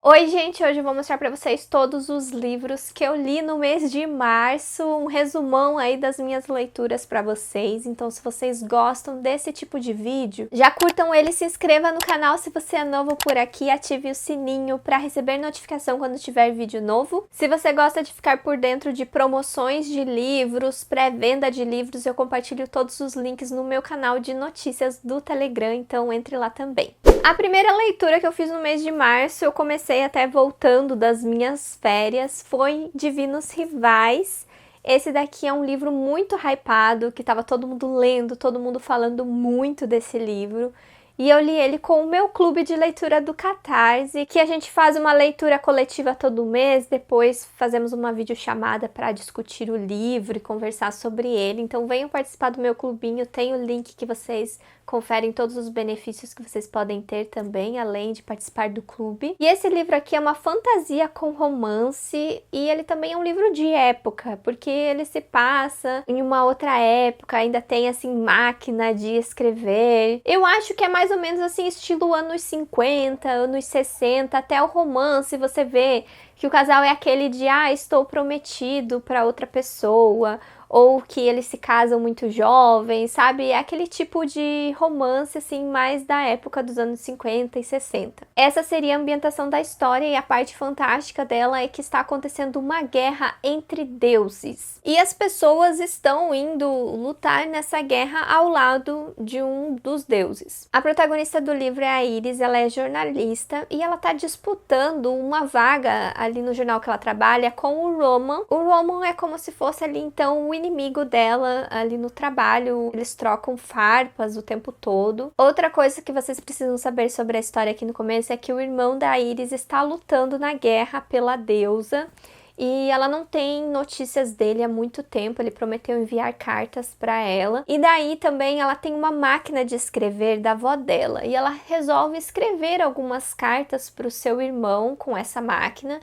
Oi, gente! Hoje eu vou mostrar pra vocês todos os livros que eu li no mês de março, um resumão aí das minhas leituras pra vocês. Então, se vocês gostam desse tipo de vídeo, já curtam ele, se inscreva no canal se você é novo por aqui, ative o sininho pra receber notificação quando tiver vídeo novo. Se você gosta de ficar por dentro de promoções de livros, pré-venda de livros, eu compartilho todos os links no meu canal de notícias do Telegram, então entre lá também. A primeira leitura que eu fiz no mês de março, eu comecei até voltando das minhas férias, foi Divinos Rivais. Esse daqui é um livro muito hypado, que estava todo mundo lendo, todo mundo falando muito desse livro. E eu li ele com o meu clube de leitura do Catarse, que a gente faz uma leitura coletiva todo mês, depois fazemos uma videochamada para discutir o livro e conversar sobre ele. Então venham participar do meu clubinho, tem o link que vocês conferem todos os benefícios que vocês podem ter também, além de participar do clube. E esse livro aqui é uma fantasia com romance, e ele também é um livro de época, porque ele se passa em uma outra época, ainda tem assim máquina de escrever. Eu acho que é mais ou menos assim, estilo anos 50, anos 60, até o romance você vê que o casal é aquele de estou prometido para outra pessoa, ou que eles se casam muito jovens, sabe? É aquele tipo de romance, assim, mais da época dos anos 50 e 60. Essa seria a ambientação da história, e a parte fantástica dela é que está acontecendo uma guerra entre deuses. E as pessoas estão indo lutar nessa guerra ao lado de um dos deuses. A protagonista do livro é a Iris, ela é jornalista, e ela está disputando uma vaga ali no jornal que ela trabalha com o Roman. O Roman é como se fosse ali, então, o inimigo dela ali no trabalho. Eles trocam farpas o tempo todo. Outra coisa que vocês precisam saber sobre a história aqui no começo é que o irmão da Iris está lutando na guerra pela deusa, e ela não tem notícias dele há muito tempo. Ele prometeu enviar cartas para ela. E daí também ela tem uma máquina de escrever da avó dela, e ela resolve escrever algumas cartas para o seu irmão com essa máquina.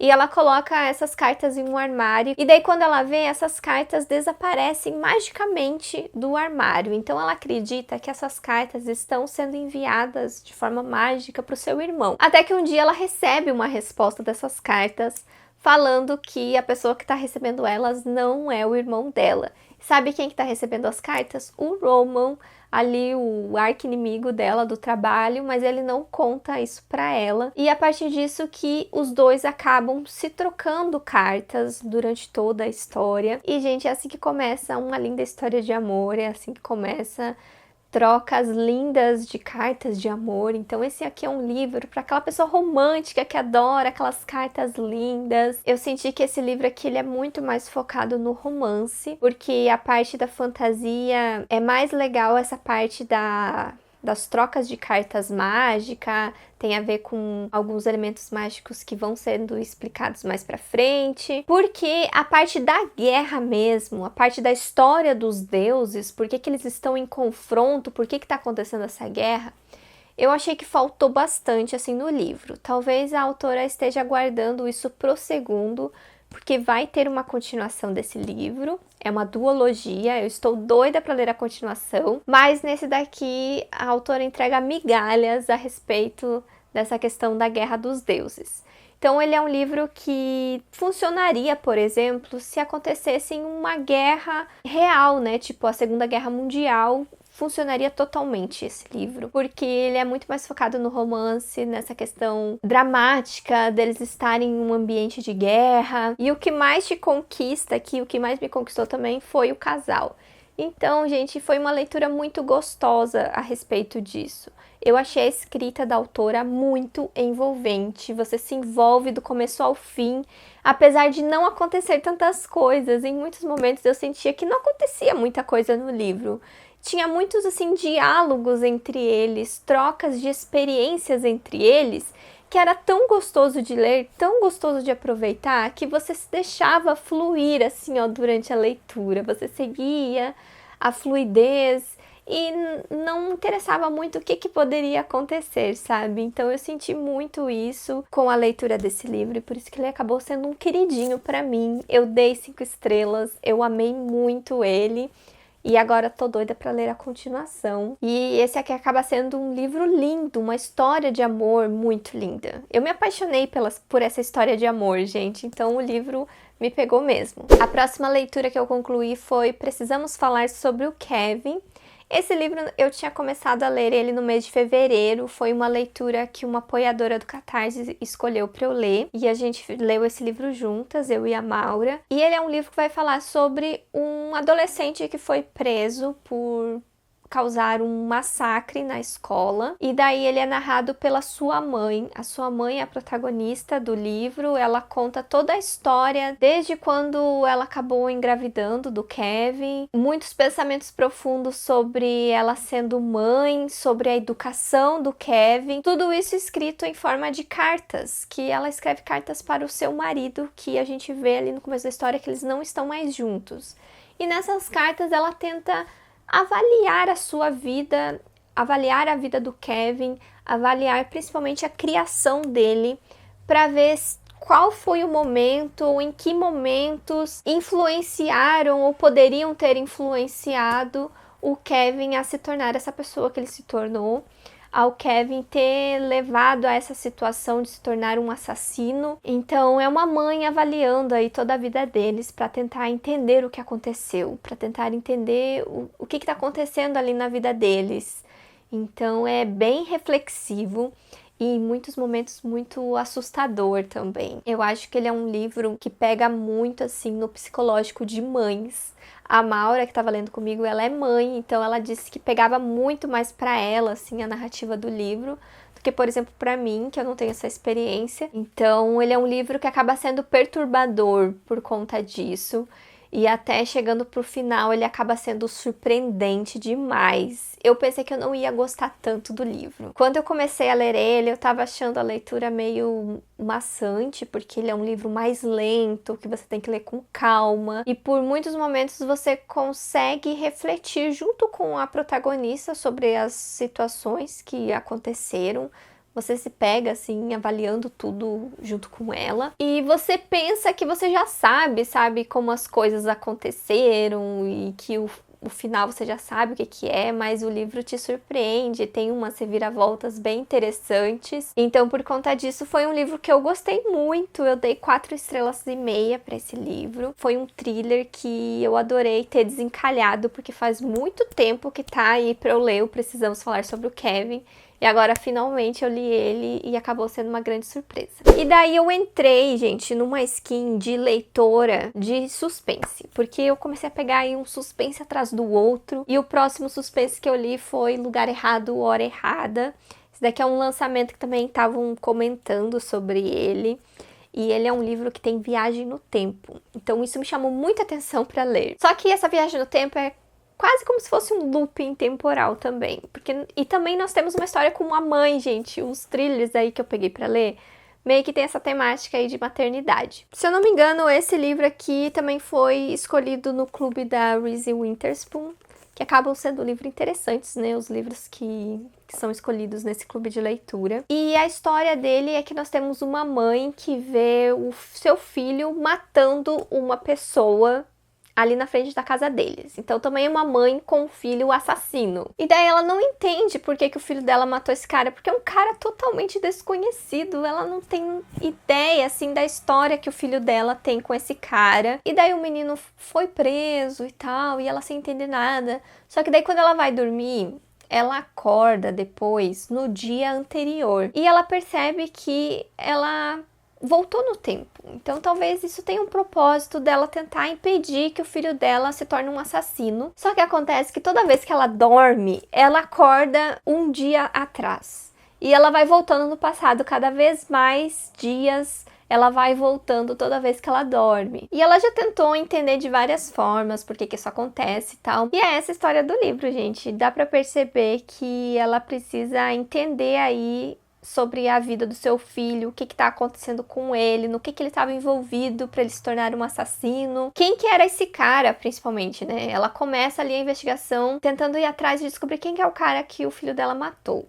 E ela coloca essas cartas em um armário, e daí quando ela vê, essas cartas desaparecem magicamente do armário. Então ela acredita que essas cartas estão sendo enviadas de forma mágica para o seu irmão. Até que um dia ela recebe uma resposta dessas cartas, falando que a pessoa que está recebendo elas não é o irmão dela. Sabe quem que está recebendo as cartas? O Roman, ali o arqui-inimigo dela do trabalho, mas ele não conta isso pra ela. E a partir disso que os dois acabam se trocando cartas durante toda a história. E, gente, é assim que começa uma linda história de amor, é assim que começa trocas lindas de cartas de amor. Então esse aqui é um livro para aquela pessoa romântica que adora aquelas cartas lindas. Eu senti que esse livro aqui ele é muito mais focado no romance, porque a parte da fantasia é mais legal, essa parte das trocas de cartas mágica, tem a ver com alguns elementos mágicos que vão sendo explicados mais pra frente, porque a parte da guerra mesmo, a parte da história dos deuses, por que eles estão em confronto, por que tá acontecendo essa guerra, eu achei que faltou bastante assim no livro. Talvez a autora esteja guardando isso pro segundo, porque vai ter uma continuação desse livro. É uma duologia, eu estou doida para ler a continuação, mas nesse daqui a autora entrega migalhas a respeito dessa questão da Guerra dos Deuses. Então ele é um livro que funcionaria, por exemplo, se acontecesse em uma guerra real, né? Tipo a Segunda Guerra Mundial. Funcionaria totalmente esse livro, porque ele é muito mais focado no romance, nessa questão dramática deles estarem em um ambiente de guerra. E o que mais te conquista aqui, o que mais me conquistou também foi o casal. Então, gente, foi uma leitura muito gostosa a respeito disso. Eu achei a escrita da autora muito envolvente, você se envolve do começo ao fim, apesar de não acontecer tantas coisas. Em muitos momentos eu sentia que não acontecia muita coisa no livro. Tinha muitos, assim, diálogos entre eles, trocas de experiências entre eles, que era tão gostoso de ler, tão gostoso de aproveitar, que você se deixava fluir, assim, ó, durante a leitura. Você seguia a fluidez e não interessava muito o que poderia acontecer, sabe? Então eu senti muito isso com a leitura desse livro, e por isso que ele acabou sendo um queridinho pra mim. Eu dei 5 estrelas, eu amei muito ele. E agora tô doida pra ler a continuação. E esse aqui acaba sendo um livro lindo, uma história de amor muito linda. Eu me apaixonei por essa história de amor, gente, então o livro me pegou mesmo. A próxima leitura que eu concluí foi Precisamos Falar sobre o Kevin. Esse livro eu tinha começado a ler ele no mês de fevereiro, foi uma leitura que uma apoiadora do Catarse escolheu para eu ler, e a gente leu esse livro juntas, eu e a Maura. E ele é um livro que vai falar sobre um adolescente que foi preso por causar um massacre na escola, e daí ele é narrado pela sua mãe. A sua mãe é a protagonista do livro, ela conta toda a história, desde quando ela acabou engravidando do Kevin, muitos pensamentos profundos sobre ela sendo mãe, sobre a educação do Kevin, tudo isso escrito em forma de cartas, que ela escreve cartas para o seu marido, que a gente vê ali no começo da história que eles não estão mais juntos. E nessas cartas ela tenta avaliar a sua vida, avaliar a vida do Kevin, avaliar principalmente a criação dele, para ver qual foi o momento, em que momentos influenciaram ou poderiam ter influenciado o Kevin a se tornar essa pessoa que ele se tornou, ao Kevin ter levado a essa situação de se tornar um assassino. Então é uma mãe avaliando aí toda a vida deles para tentar entender o que aconteceu, para tentar entender o que está acontecendo ali na vida deles. Então é bem reflexivo e em muitos momentos muito assustador também. Eu acho que ele é um livro que pega muito assim no psicológico de mães. A Maura, que estava lendo comigo, ela é mãe, então ela disse que pegava muito mais para ela, assim, a narrativa do livro, do que, por exemplo, para mim, que eu não tenho essa experiência. Então, ele é um livro que acaba sendo perturbador por conta disso. E até chegando pro final, ele acaba sendo surpreendente demais. Eu pensei que eu não ia gostar tanto do livro. Quando eu comecei a ler ele, eu tava achando a leitura meio maçante, porque ele é um livro mais lento, que você tem que ler com calma. E por muitos momentos você consegue refletir junto com a protagonista sobre as situações que aconteceram. Você se pega, assim, avaliando tudo junto com ela. E você pensa que você já sabe como as coisas aconteceram e que o final você já sabe o que é, mas o livro te surpreende, tem umas reviravoltas bem interessantes. Então, por conta disso, foi um livro que eu gostei muito. Eu dei 4,5 estrelas para esse livro. Foi um thriller que eu adorei ter desencalhado, porque faz muito tempo que tá aí pra eu ler o Precisamos Falar sobre o Kevin. E agora, finalmente, eu li ele e acabou sendo uma grande surpresa. E daí eu entrei, gente, numa skin de leitora de suspense. Porque eu comecei a pegar aí um suspense atrás do outro. E o próximo suspense que eu li foi Lugar Errado, Hora Errada. Esse daqui é um lançamento que também estavam comentando sobre ele. E ele é um livro que tem viagem no tempo. Então isso me chamou muita atenção para ler. Só que essa viagem no tempo é quase como se fosse um looping temporal também. E também nós temos uma história com uma mãe, gente. Os thrillers aí que eu peguei pra ler, meio que tem essa temática aí de maternidade. Se eu não me engano, esse livro aqui também foi escolhido no clube da Reese Witherspoon, que acabam sendo livros interessantes, né? Os livros que são escolhidos nesse clube de leitura. E a história dele é que nós temos uma mãe que vê o seu filho matando uma pessoa ali na frente da casa deles. Então também é uma mãe com um filho assassino. E daí ela não entende por que o filho dela matou esse cara, porque é um cara totalmente desconhecido. Ela não tem ideia, assim, da história que o filho dela tem com esse cara. E daí o menino foi preso e tal, e ela sem entender nada. Só que daí quando ela vai dormir, ela acorda depois, no dia anterior. E ela percebe que ela voltou no tempo. Então talvez isso tenha um propósito dela tentar impedir que o filho dela se torne um assassino. Só que acontece que toda vez que ela dorme, ela acorda um dia atrás. E ela vai voltando no passado cada vez mais dias. Ela vai voltando toda vez que ela dorme. E ela já tentou entender de várias formas por que isso acontece e tal. E é essa a história do livro, gente. Dá pra perceber que ela precisa entender aí sobre a vida do seu filho, o que está acontecendo com ele, no que ele estava envolvido para ele se tornar um assassino. Quem que era esse cara, principalmente, né? Ela começa ali a investigação tentando ir atrás de descobrir quem que é o cara que o filho dela matou.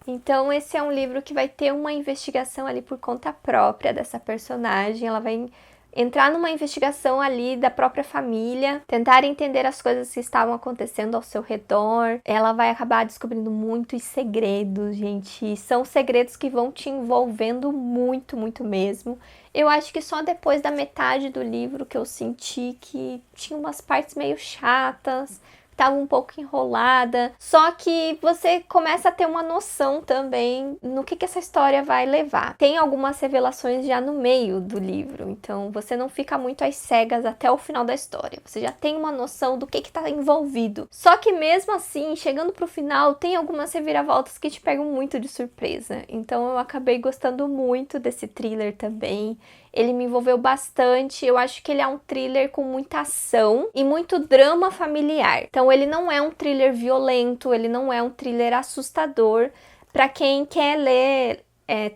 Então esse é um livro que vai ter uma investigação ali por conta própria dessa personagem. Ela vai entrar numa investigação ali da própria família, tentar entender as coisas que estavam acontecendo ao seu redor. Ela vai acabar descobrindo muitos segredos, gente. São segredos que vão te envolvendo muito, muito mesmo. Eu acho que só depois da metade do livro que eu senti que tinha umas partes meio chatas, estava um pouco enrolada, só que você começa a ter uma noção também no que essa história vai levar. Tem algumas revelações já no meio do livro, então você não fica muito às cegas até o final da história, você já tem uma noção do que está envolvido. Só que mesmo assim, chegando pro final, tem algumas reviravoltas que te pegam muito de surpresa, então eu acabei gostando muito desse thriller também. Ele me envolveu bastante, eu acho que ele é um thriller com muita ação e muito drama familiar. Então ele não é um thriller violento, ele não é um thriller assustador. Para quem quer ler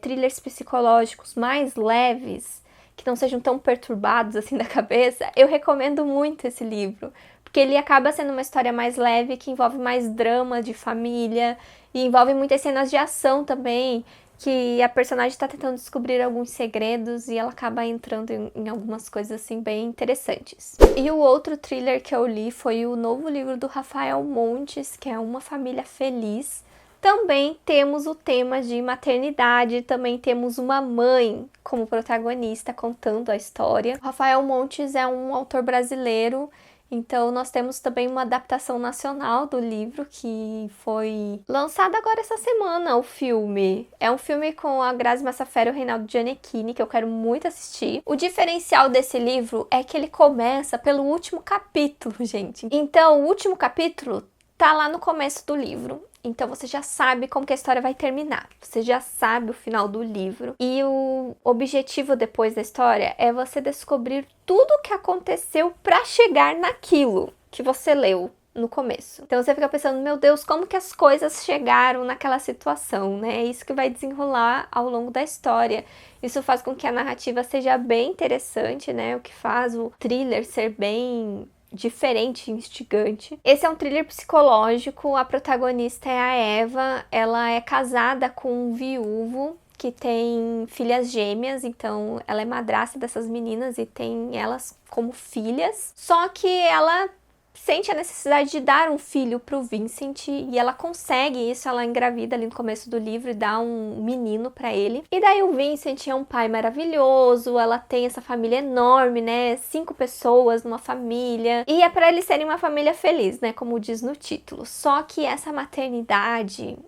thrillers psicológicos mais leves, que não sejam tão perturbados assim da cabeça, eu recomendo muito esse livro. Porque ele acaba sendo uma história mais leve, que envolve mais drama de família e envolve muitas cenas de ação também, que a personagem está tentando descobrir alguns segredos e ela acaba entrando em algumas coisas assim bem interessantes. E o outro thriller que eu li foi o novo livro do Rafael Montes, que é Uma Família Feliz. Também temos o tema de maternidade, também temos uma mãe como protagonista contando a história. O Rafael Montes é um autor brasileiro. Então, nós temos também uma adaptação nacional do livro que foi lançado agora essa semana, o filme. É um filme com a Grazi Massafera e o Reinaldo Gianecchini, que eu quero muito assistir. O diferencial desse livro é que ele começa pelo último capítulo, gente. Então, o último capítulo tá lá no começo do livro. Então você já sabe como que a história vai terminar. Você já sabe o final do livro. E o objetivo depois da história é você descobrir tudo o que aconteceu para chegar naquilo que você leu no começo. Então você fica pensando, meu Deus, como que as coisas chegaram naquela situação, né? É isso que vai desenrolar ao longo da história. Isso faz com que a narrativa seja bem interessante, né? O que faz o thriller ser bem diferente e instigante. Esse é um thriller psicológico, a protagonista é a Eva, ela é casada com um viúvo que tem filhas gêmeas, então ela é madrasta dessas meninas e tem elas como filhas, só que ela sente a necessidade de dar um filho pro Vincent e ela consegue isso, ela engravida ali no começo do livro e dá um menino pra ele. E daí o Vincent é um pai maravilhoso, ela tem essa família enorme, né? 5 pessoas numa família. E é pra eles serem uma família feliz, né? Como diz no título. Só que essa maternidade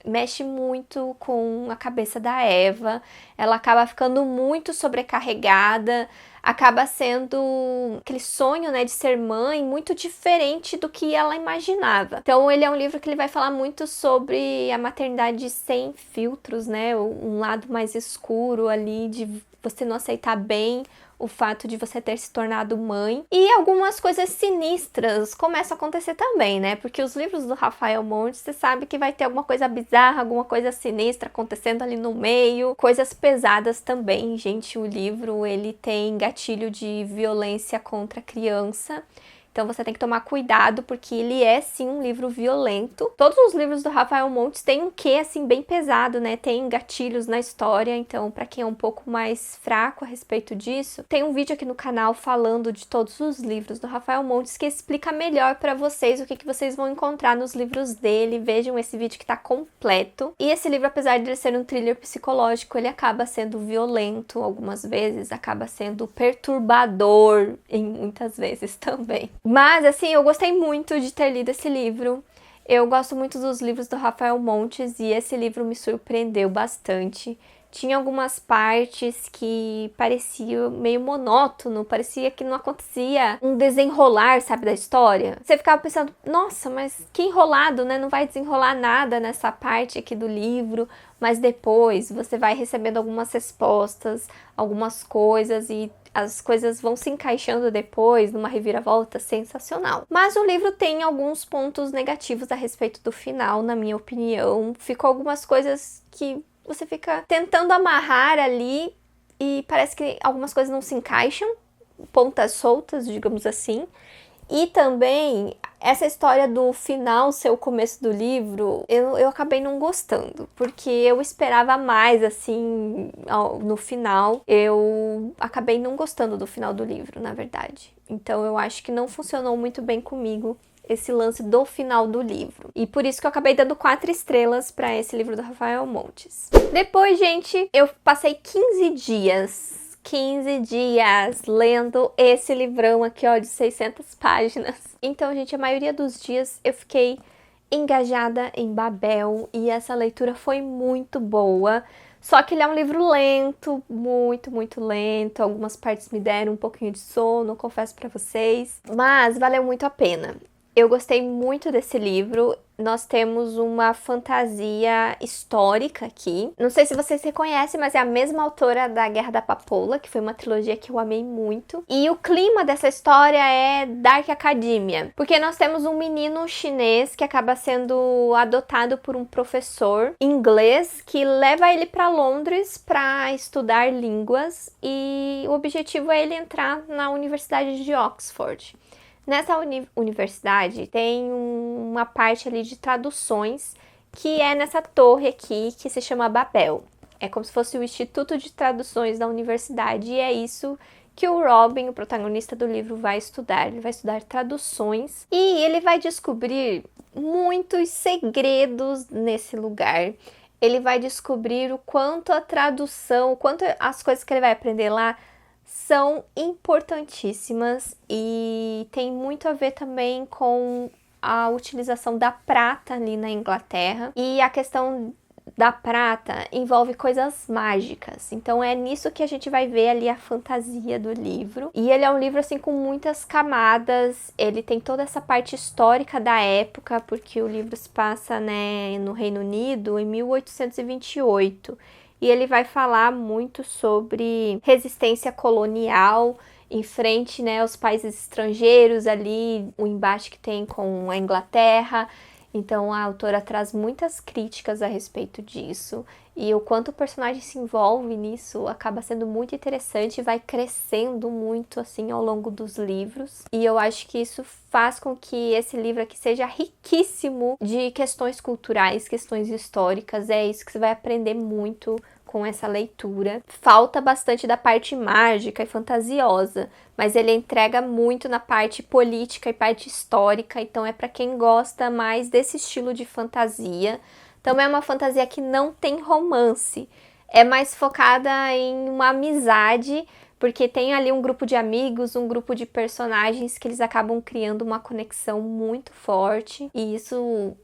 mexe muito com a cabeça da Eva, ela acaba ficando muito sobrecarregada, acaba sendo aquele sonho, né, de ser mãe muito diferente do que ela imaginava. Então ele é um livro que ele vai falar muito sobre a maternidade sem filtros, né, um lado mais escuro ali de você não aceitar bem o fato de você ter se tornado mãe. E algumas coisas sinistras começam a acontecer também, né? Porque os livros do Rafael Montes, você sabe que vai ter alguma coisa bizarra, alguma coisa sinistra acontecendo ali no meio. Coisas pesadas também, gente. O livro, ele tem gatilho de violência contra a criança. Então você tem que tomar cuidado, porque ele é sim um livro violento. Todos os livros do Rafael Montes têm um quê assim bem pesado, né? Tem gatilhos na história, então para quem é um pouco mais fraco a respeito disso, tem um vídeo aqui no canal falando de todos os livros do Rafael Montes que explica melhor para vocês o que vocês vão encontrar nos livros dele. Vejam esse vídeo que tá completo. E esse livro, apesar de ele ser um thriller psicológico, ele acaba sendo violento algumas vezes, acaba sendo perturbador em muitas vezes também. Mas, assim, eu gostei muito de ter lido esse livro. Eu gosto muito dos livros do Rafael Montes e esse livro me surpreendeu bastante. Tinha algumas partes que pareciam meio monótono, parecia que não acontecia um desenrolar, sabe, da história. Você ficava pensando, nossa, mas que enrolado, né? Não vai desenrolar nada nessa parte aqui do livro. Mas depois você vai recebendo algumas respostas, algumas coisas e as coisas vão se encaixando depois numa reviravolta sensacional. Mas o livro tem alguns pontos negativos a respeito do final, na minha opinião. Ficou algumas coisas que você fica tentando amarrar ali e parece que algumas coisas não se encaixam, pontas soltas, digamos assim. E também, essa história do final ser o começo do livro, eu acabei não gostando, porque eu esperava mais, assim, no final. Eu acabei não gostando do final do livro, na verdade. Então eu acho que não funcionou muito bem comigo esse lance do final do livro. E por isso que eu acabei dando 4 estrelas para esse livro do Rafael Montes. Depois, gente, eu passei 15 dias lendo esse livrão aqui, ó, de 600 páginas. Então, gente, a maioria dos dias eu fiquei engajada em Babel e essa leitura foi muito boa. Só que ele é um livro lento, muito, muito lento. Algumas partes me deram um pouquinho de sono, confesso pra vocês. Mas valeu muito a pena. Eu gostei muito desse livro. Nós temos uma fantasia histórica aqui. Não sei se vocês reconhecem, mas é a mesma autora da Guerra da Papoula, que foi uma trilogia que eu amei muito. E o clima dessa história é Dark Academia, porque nós temos um menino chinês que acaba sendo adotado por um professor inglês que leva ele para Londres para estudar línguas, e o objetivo é ele entrar na Universidade de Oxford. Nessa universidade tem uma parte ali de traduções, que é nessa torre aqui que se chama Babel. É como se fosse o Instituto de Traduções da universidade, e é isso que o Robin, o protagonista do livro, vai estudar. Ele vai estudar traduções e ele vai descobrir muitos segredos nesse lugar. Ele vai descobrir o quanto a tradução, o quanto as coisas que ele vai aprender lá são importantíssimas, e tem muito a ver também com a utilização da prata ali na Inglaterra. E a questão da prata envolve coisas mágicas, então é nisso que a gente vai ver ali a fantasia do livro. E ele é um livro assim com muitas camadas. Ele tem toda essa parte histórica da época, porque o livro se passa, né, no Reino Unido em 1828. E ele vai falar muito sobre resistência colonial em frente, né, aos países estrangeiros ali, o embate que tem com a Inglaterra. Então a autora traz muitas críticas a respeito disso. E o quanto o personagem se envolve nisso acaba sendo muito interessante e vai crescendo muito assim ao longo dos livros. E eu acho que isso faz com que esse livro aqui seja riquíssimo de questões culturais, questões históricas. É isso que você vai aprender muito com essa leitura. Falta bastante da parte mágica e fantasiosa, mas ele entrega muito na parte política e parte histórica, então é para quem gosta mais desse estilo de fantasia. Também é uma fantasia que não tem romance, é mais focada em uma amizade, porque tem ali um grupo de amigos, um grupo de personagens que eles acabam criando uma conexão muito forte, e isso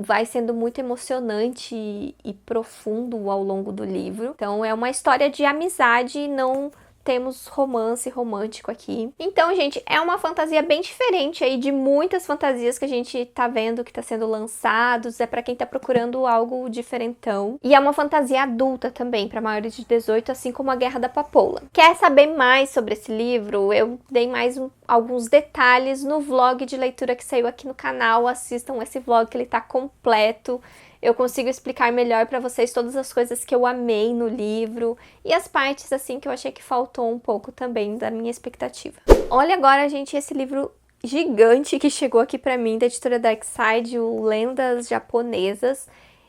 vai sendo muito emocionante e profundo ao longo do livro. Então é uma história de amizade, não temos romance romântico aqui. Então, gente, é uma fantasia bem diferente aí de muitas fantasias que a gente tá vendo que tá sendo lançados. É pra quem tá procurando algo diferentão. E é uma fantasia adulta também, pra maiores de 18, assim como a Guerra da Papoula. Quer saber mais sobre esse livro? Eu dei mais alguns detalhes no vlog de leitura que saiu aqui no canal. Assistam esse vlog que ele tá completo. Eu consigo explicar melhor pra vocês todas as coisas que eu amei no livro e as partes assim que eu achei que faltou um pouco também da minha expectativa. Olha agora, gente, esse livro gigante que chegou aqui pra mim da editora Darkside, o Lendas Japonesas.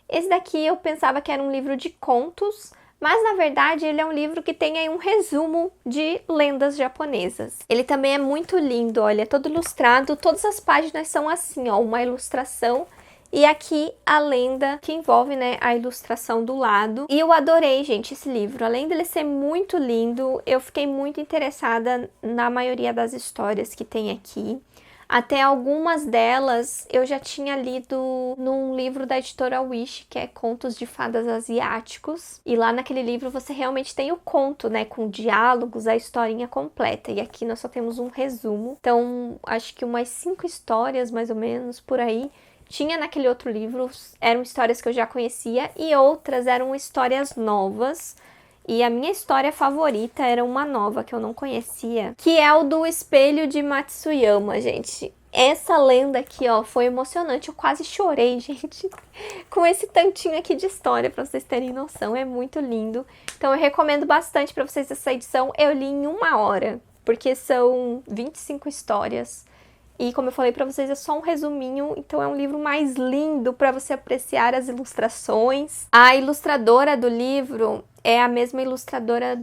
Esse daqui eu pensava que era um livro de contos, mas na verdade ele é um livro que tem aí um resumo de lendas japonesas. Ele também é muito lindo, olha, todo ilustrado, todas as páginas são assim, ó, uma ilustração. E aqui a lenda que envolve, né, a ilustração do lado. E eu adorei, gente, esse livro. Além dele ser muito lindo, eu fiquei muito interessada na maioria das histórias que tem aqui. Até algumas delas eu já tinha lido num livro da editora Wish, que é Contos de Fadas Asiáticos. E lá naquele livro você realmente tem o conto, né, com diálogos, a historinha completa. E aqui nós só temos um resumo. Então, acho que umas 5 histórias, mais ou menos, por aí, tinha naquele outro livro. Eram histórias que eu já conhecia e outras eram histórias novas. E a minha história favorita era uma nova que eu não conhecia, que é o do Espelho de Matsuyama, gente. Essa lenda aqui, ó, foi emocionante. Eu quase chorei, gente, com esse tantinho aqui de história, pra vocês terem noção. É muito lindo. Então eu recomendo bastante pra vocês essa edição. Eu li em 1 hora, porque são 25 histórias. E como eu falei pra vocês, é só um resuminho, então é um livro mais lindo para você apreciar as ilustrações. A ilustradora do livro é a mesma ilustradora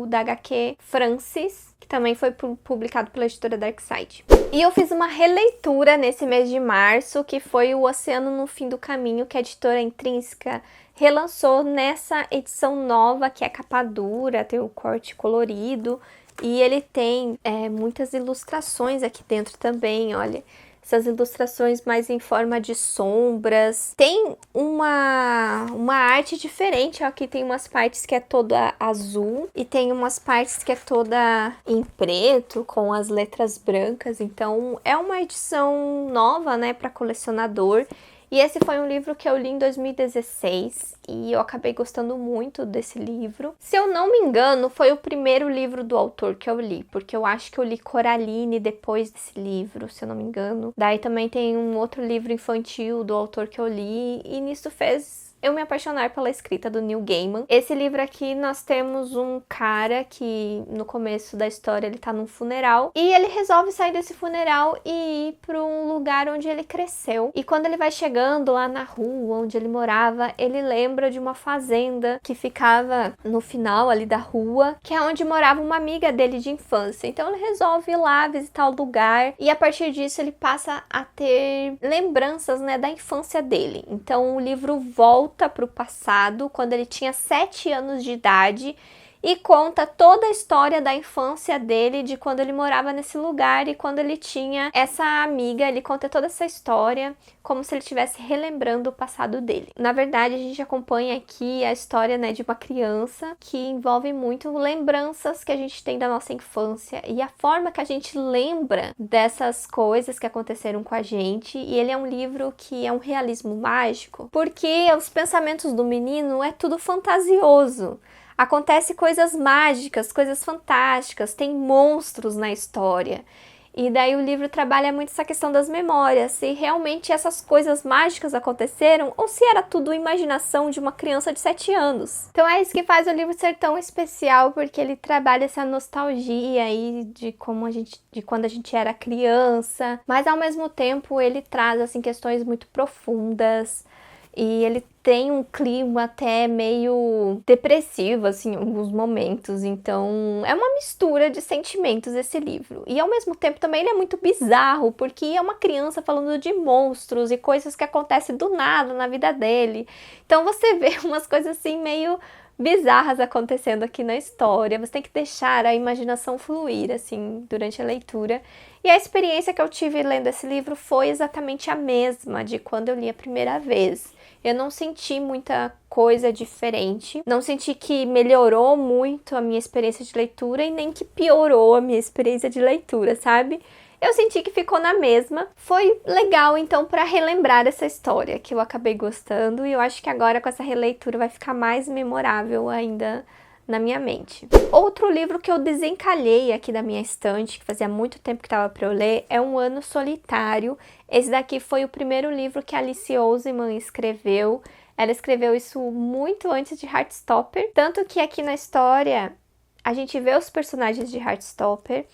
da HQ Francis, que também foi publicado pela editora Darkside. E eu fiz uma releitura nesse mês de março, que foi O Oceano no Fim do Caminho, que a editora Intrínseca relançou nessa edição nova, que é capa dura, tem o corte colorido, e ele tem muitas ilustrações aqui dentro também, olha. Essas ilustrações mais em forma de sombras. Tem uma arte diferente, ó. Aqui tem umas partes que é toda azul e tem umas partes que é toda em preto, com as letras brancas. Então, é uma edição nova, né, para colecionador. E esse foi um livro que eu li em 2016 e eu acabei gostando muito desse livro. Se eu não me engano, foi o primeiro livro do autor que eu li, porque eu acho que eu li Coraline depois desse livro, se eu não me engano. Daí também tem um outro livro infantil do autor que eu li e nisso fez eu me apaixonar pela escrita do Neil Gaiman. Esse livro aqui nós temos um cara que no começo da história ele tá num funeral e ele resolve sair desse funeral e ir para um lugar onde ele cresceu. E quando ele vai chegando lá na rua onde ele morava, ele lembra de uma fazenda que ficava no final ali da rua, que é onde morava uma amiga dele de infância. Então ele resolve ir lá visitar o lugar e a partir disso ele passa a ter lembranças, né, da infância dele. Então o livro volta para o passado, quando ele tinha 7 anos de idade, e conta toda a história da infância dele, de quando ele morava nesse lugar e quando ele tinha essa amiga. Ele conta toda essa história como se ele estivesse relembrando o passado dele. Na verdade, a gente acompanha aqui a história, né, de uma criança que envolve muito lembranças que a gente tem da nossa infância e a forma que a gente lembra dessas coisas que aconteceram com a gente. E ele é um livro que é um realismo mágico, porque os pensamentos do menino é tudo fantasioso. Acontece coisas mágicas, coisas fantásticas, tem monstros na história. E daí o livro trabalha muito essa questão das memórias, se realmente essas coisas mágicas aconteceram ou se era tudo imaginação de uma criança de 7 anos. Então é isso que faz o livro ser tão especial, porque ele trabalha essa nostalgia aí de quando a gente era criança, mas ao mesmo tempo ele traz assim questões muito profundas. E ele tem um clima até meio depressivo, assim, em alguns momentos. Então, é uma mistura de sentimentos esse livro. E, ao mesmo tempo, também ele é muito bizarro, porque é uma criança falando de monstros e coisas que acontecem do nada na vida dele. Então, você vê umas coisas, assim, meio bizarras acontecendo aqui na história. Você tem que deixar a imaginação fluir, assim, durante a leitura. E a experiência que eu tive lendo esse livro foi exatamente a mesma de quando eu li a primeira vez. Eu não senti muita coisa diferente, não senti que melhorou muito a minha experiência de leitura e nem que piorou a minha experiência de leitura, sabe? Eu senti que ficou na mesma. Foi legal, então, para relembrar essa história, que eu acabei gostando. E eu acho que agora, com essa releitura, vai ficar mais memorável ainda na minha mente. Outro livro que eu desencalhei aqui da minha estante, que fazia muito tempo que estava para eu ler, é Um Ano Solitário. Esse daqui foi o primeiro livro que Alice Oseman escreveu. Ela escreveu isso muito antes de Heartstopper. Tanto que aqui na história, a gente vê os personagens de Heartstopper.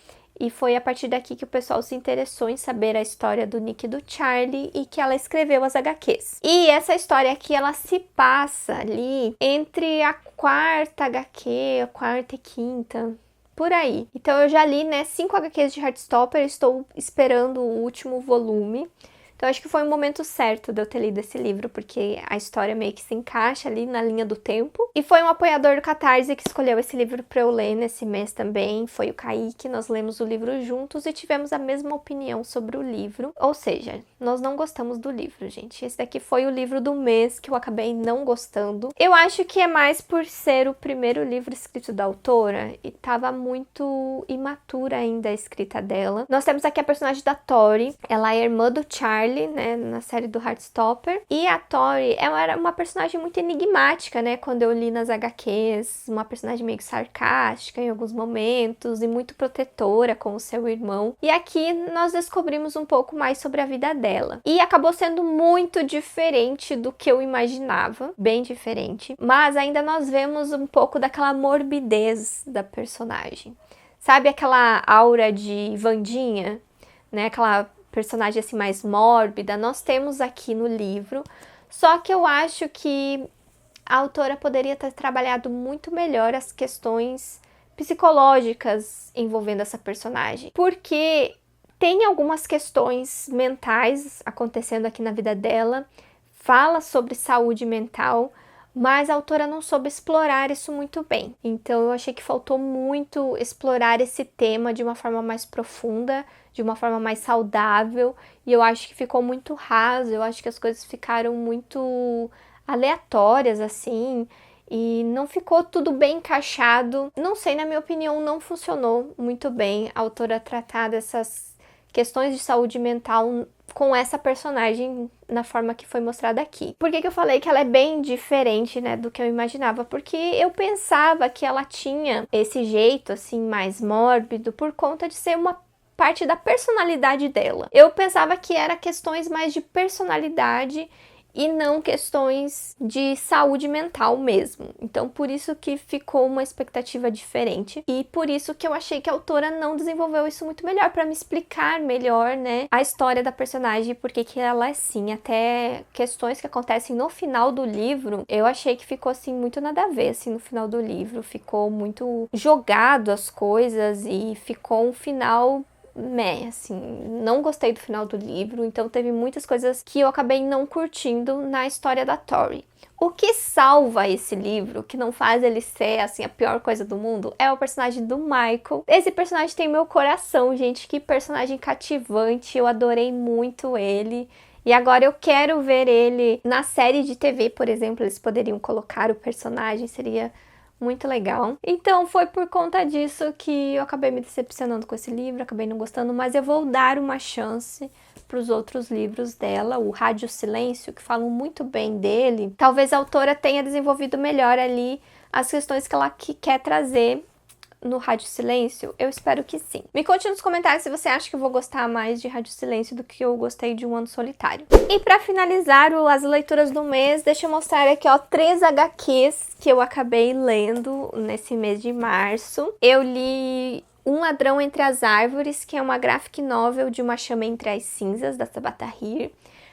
E foi a partir daqui que o pessoal se interessou em saber a história do Nick e do Charlie e que ela escreveu as HQs. E essa história aqui, ela se passa ali entre a quarta HQ, a quarta e quinta, por aí. Então eu já li, né, 5 HQs de Heartstopper, estou esperando o último volume. Então acho que foi o momento certo de eu ter lido esse livro, porque a história meio que se encaixa ali na linha do tempo. E foi um apoiador do Catarse que escolheu esse livro para eu ler nesse mês também, foi o Kaique. Nós lemos o livro juntos e tivemos a mesma opinião sobre o livro. Ou seja, nós não gostamos do livro, gente. Esse daqui foi o livro do mês que eu acabei não gostando. Eu acho que é mais por ser o primeiro livro escrito da autora e tava muito imatura ainda a escrita dela. Nós temos aqui a personagem da Tori, ela é irmã do Charlie, né, na série do Heartstopper. E a Tori, ela era uma personagem muito enigmática, né, quando eu li nas HQs, uma personagem meio sarcástica em alguns momentos e muito protetora com o seu irmão. E aqui nós descobrimos um pouco mais sobre a vida dela. E acabou sendo muito diferente do que eu imaginava, bem diferente, mas ainda nós vemos um pouco daquela morbidez da personagem. Sabe aquela aura de Wandinha, né, aquela personagem assim mais mórbida, nós temos aqui no livro, só que eu acho que a autora poderia ter trabalhado muito melhor as questões psicológicas envolvendo essa personagem, porque tem algumas questões mentais acontecendo aqui na vida dela, fala sobre saúde mental, mas a autora não soube explorar isso muito bem. Então eu achei que faltou muito explorar esse tema de uma forma mais profunda, de uma forma mais saudável, e eu acho que ficou muito raso, eu acho que as coisas ficaram muito aleatórias assim, e não ficou tudo bem encaixado. Não sei, na minha opinião, não funcionou muito bem a autora tratar dessas questões de saúde mental com essa personagem na forma que foi mostrada aqui. Por que eu falei que ela é bem diferente, né, do que eu imaginava? Porque eu pensava que ela tinha esse jeito, assim, mais mórbido por conta de ser uma parte da personalidade dela. Eu pensava que era questões mais de personalidade e não questões de saúde mental mesmo. Então, por isso que ficou uma expectativa diferente e por isso que eu achei que a autora não desenvolveu isso muito melhor para me explicar melhor, né, a história da personagem, porque que ela é assim, até questões que acontecem no final do livro, eu achei que ficou assim muito nada a ver assim no final do livro, ficou muito jogado as coisas e ficou um final assim, não gostei do final do livro, então teve muitas coisas que eu acabei não curtindo na história da Tori. O que salva esse livro, que não faz ele ser, assim, a pior coisa do mundo, é o personagem do Michael. Esse personagem tem meu coração, gente, que personagem cativante, eu adorei muito ele. E agora eu quero ver ele na série de TV, por exemplo, eles poderiam colocar o personagem, seria muito legal. Então foi por conta disso que eu acabei me decepcionando com esse livro, acabei não gostando, mas eu vou dar uma chance para os outros livros dela, o Rádio Silêncio, que falam muito bem dele. Talvez a autora tenha desenvolvido melhor ali as questões que ela quer trazer no Rádio Silêncio? Eu espero que sim. Me conte nos comentários se você acha que eu vou gostar mais de Rádio Silêncio do que eu gostei de Um Ano Solitário. E pra finalizar as leituras do mês, deixa eu mostrar aqui, ó, 3 HQs que eu acabei lendo nesse mês de março. Eu li Um Ladrão Entre as Árvores, que é uma graphic novel de Uma Chama Entre as Cinzas, da Tabata Heer.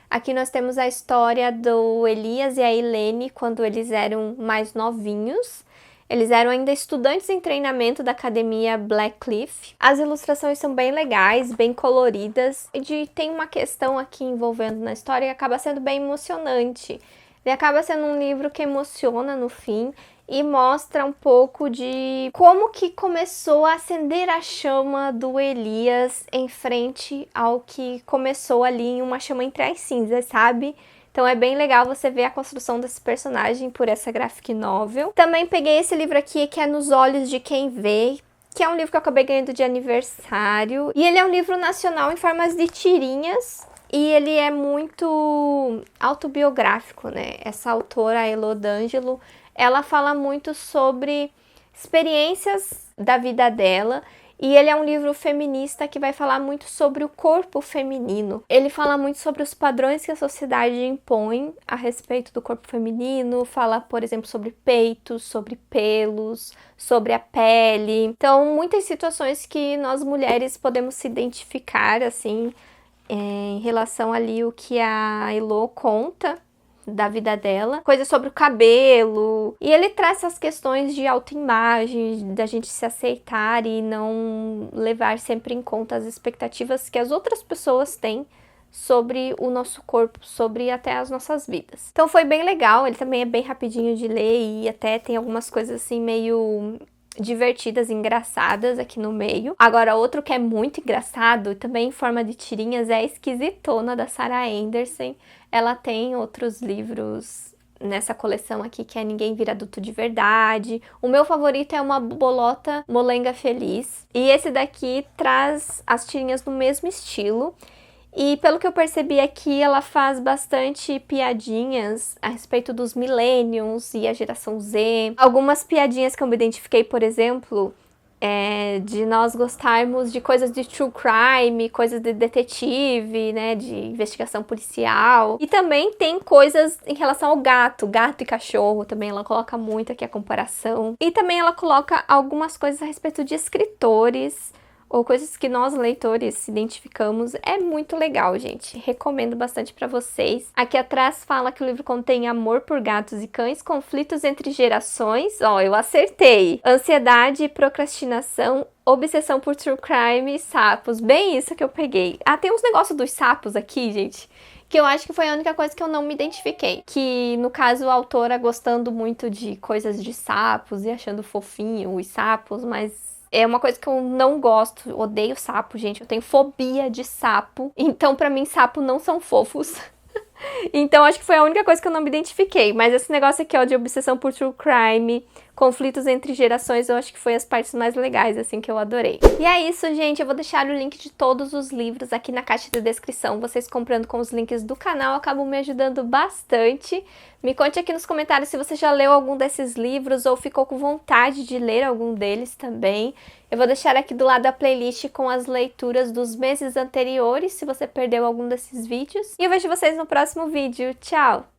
Aqui nós temos a história do Elias e a Helene quando eles eram mais novinhos. Eles eram ainda estudantes em treinamento da academia Blackcliff. As ilustrações são bem legais, bem coloridas. E tem uma questão aqui envolvendo na história que acaba sendo bem emocionante. Ele acaba sendo um livro que emociona no fim e mostra um pouco de como que começou a acender a chama do Elias em frente ao que começou ali em Uma Chama Entre as Cinzas, sabe? Então é bem legal você ver a construção desse personagem por essa graphic novel. Também peguei esse livro aqui, que é Nos Olhos de Quem Vê, que é um livro que eu acabei ganhando de aniversário. E ele é um livro nacional em formas de tirinhas. E ele é muito autobiográfico, né? Essa autora, a Elo D'Angelo, ela fala muito sobre experiências da vida dela. E ele é um livro feminista que vai falar muito sobre o corpo feminino. Ele fala muito sobre os padrões que a sociedade impõe a respeito do corpo feminino. Fala, por exemplo, sobre peitos, sobre pelos, sobre a pele. Então, muitas situações que nós mulheres podemos se identificar, assim, em relação ali o que a Elo conta da vida dela, coisas sobre o cabelo, e ele traz essas questões de autoimagem, da gente se aceitar e não levar sempre em conta as expectativas que as outras pessoas têm sobre o nosso corpo, sobre até as nossas vidas. Então foi bem legal, ele também é bem rapidinho de ler e até tem algumas coisas assim meio divertidas, engraçadas aqui no meio. Agora, outro que é muito engraçado, também em forma de tirinhas, é a Esquisitona, da Sarah Anderson. Ela tem outros livros nessa coleção aqui, que é Ninguém Vira Adulto de Verdade. O meu favorito é Uma Bolota Molenga Feliz. E esse daqui traz as tirinhas no mesmo estilo. E pelo que eu percebi aqui, ela faz bastante piadinhas a respeito dos millennials e a geração Z. Algumas piadinhas que eu me identifiquei, por exemplo, de nós gostarmos de coisas de true crime, coisas de detetive, né, de investigação policial. E também tem coisas em relação ao gato e cachorro, também ela coloca muito aqui a comparação. E também ela coloca algumas coisas a respeito de escritores, ou coisas que nós leitores se identificamos, é muito legal, gente. Recomendo bastante pra vocês. Aqui atrás fala que o livro contém amor por gatos e cães, conflitos entre gerações, ó, eu acertei, ansiedade e procrastinação, obsessão por true crime e sapos, bem isso que eu peguei. Ah, tem uns negócios dos sapos aqui, gente, que eu acho que foi a única coisa que eu não me identifiquei. Que, no caso, a autora gostando muito de coisas de sapos e achando fofinho os sapos, mas é uma coisa que eu não gosto, odeio sapo, gente. Eu tenho fobia de sapo, então pra mim sapo não são fofos. Então acho que foi a única coisa que eu não me identifiquei. Mas esse negócio aqui, ó, de obsessão por true crime, conflitos entre gerações, eu acho que foi as partes mais legais, assim, que eu adorei. E é isso, gente. Eu vou deixar o link de todos os livros aqui na caixa de descrição. Vocês comprando com os links do canal acabam me ajudando bastante. Me conte aqui nos comentários se você já leu algum desses livros ou ficou com vontade de ler algum deles também. Eu vou deixar aqui do lado a playlist com as leituras dos meses anteriores, se você perdeu algum desses vídeos. E eu vejo vocês no próximo vídeo. Tchau!